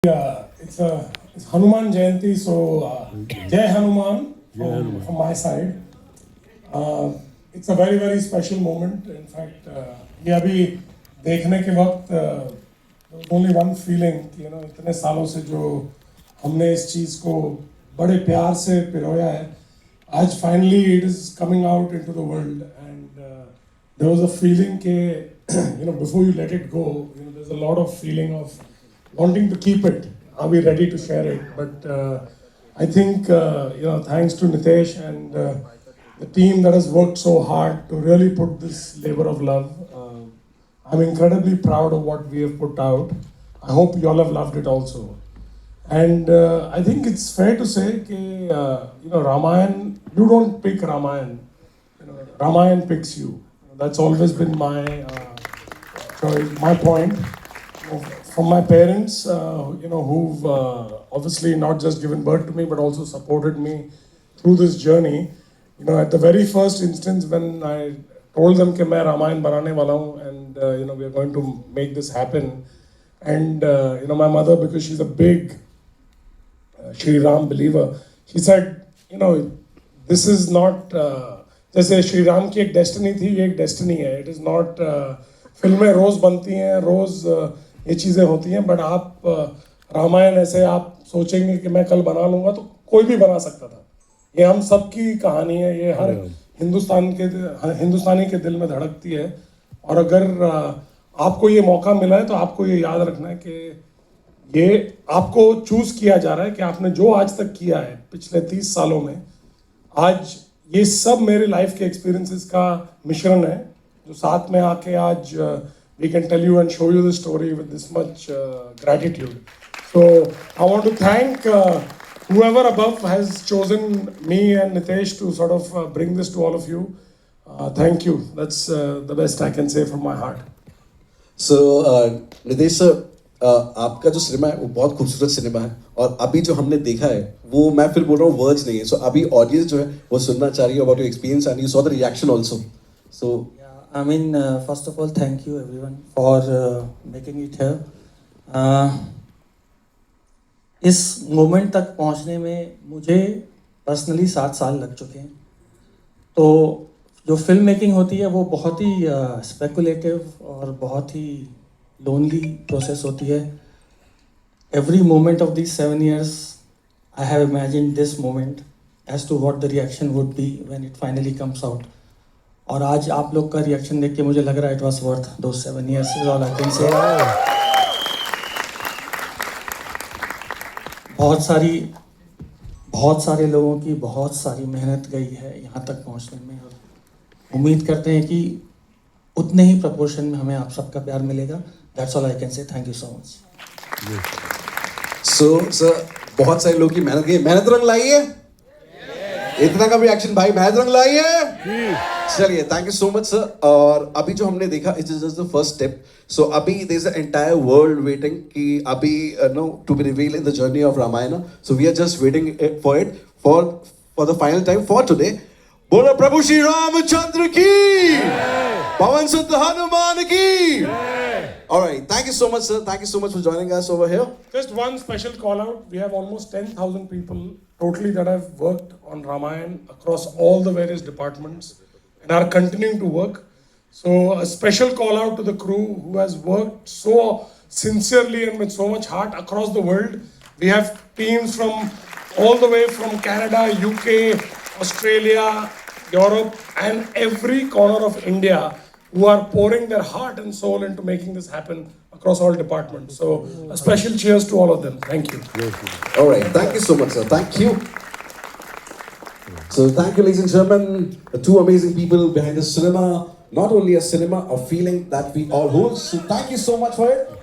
It's Hanuman Jayanti, so Jai Hanuman from my side. It's a very very special moment. In fact, ये अभी देखने के वक्त there was only one feeling कि इतने सालों से जो हमने इस चीज़ को बड़े प्यार से पिरोया है, आज finally it is coming out into the world, and there was a feeling कि before you let it go, there's a lot of feeling of wanting to keep it. Are we ready to share it? But I think thanks to Nitesh and the team that has worked so hard to really put this labor of love. I'm incredibly proud of what we have put out. I hope you all have loved it also. And I think it's fair to say that Ramayan, you don't pick Ramayan. Ramayan picks you. That's always been my choice, my point. From my parents, who've obviously not just given birth to me, but also supported me through this journey. At the very first instance, when I told them that मैं रामायण बनाने वाला हूँ, and we are going to make this happen, and my mother, because she's a big Shri Ram believer, she said, this is not जैसे श्री राम की एक destiny थी, ये एक डेस्टिनी है. It is not फिल्में रोज बनती हैं, रोज ये चीज़ें होती हैं, बट आप रामायण ऐसे आप सोचेंगे कि मैं कल बना लूँगा तो कोई भी बना सकता था. ये हम सब की कहानी है, ये हर हिंदुस्तानी के दिल में धड़कती है. और अगर आपको ये मौका मिला है तो आपको ये याद रखना है कि ये आपको चूज़ किया जा रहा है कि आपने जो आज तक किया है पिछले 30 सालों में, आज ये सब मेरे लाइफ के एक्सपीरियंसेस का मिश्रण है जो साथ में आके आज we can tell you and show you the story with this much gratitude. So I want to thank whoever above has chosen me and Nitesh to sort of bring this to all of you. Thank you. That's the best I can say from my heart. So Nitesh sir, आपका जो cinema है वो बहुत खूबसूरत cinema है, और अभी जो हमने देखा है वो मैं फिर बोल रहा हूँ वर्ड्स नहीं है. सो अभी ऑडियंस जो है वो सुनना चाह रही है about your experience, and you saw the reaction also. So I mean, first of all, thank you everyone for making it here. इस मोमेंट तक पहुंचने में मुझे पर्सनली 7 साल लग चुके हैं. तो जो फिल्म मेकिंग होती है वो बहुत ही स्पेकुलेटिव और बहुत ही लोनली प्रोसेस होती है. Every moment of this 7 years I have imagined this moment as to what the reaction would be when it finally comes out. और आज आप लोग का रिएक्शन देख के मुझे लग रहा है it was worth those 7 years is all I can say. बहुत सारे लोगों की बहुत सारी मेहनत गई है यहाँ तक पहुँचने में, और उम्मीद करते हैं कि उतने ही प्रपोर्शन में हमें आप सबका प्यार मिलेगा. That's all I can say. Thank you so much. So sir, बहुत सारे लोगों की मेहनत गई, मेहनत रंग लाई है. इतना का भी एक्शन भाई, मेहनत रंग लाई है. चलिए, thank you so much sir. और अभी जो हमने देखा, it is just the first step. So अभी there is an entire world waiting कि अभी to be reveal in the journey of Ramayan. So we are just waiting for it for the final time for today. बोलो प्रभु श्री रामचंद्र की, पवन सुत हनुमान की. All right, thank you so much sir, thank you so much for joining us over here. Just one special call out. We have almost 10,000 people totally that have worked on Ramayan across all the various departments and are continuing to work. So a special call out to the crew who has worked so sincerely and with so much heart across the world. We have teams from all the way from Canada, UK, Australia, Europe, and every corner of India who are pouring their heart and soul into making this happen across all departments. So a special cheers to all of them. Thank you. All right, thank you so much sir, thank you. So thank you ladies and gentlemen, the two amazing people behind the cinema. Not only a cinema, a feeling that we all hold. So thank you so much for it.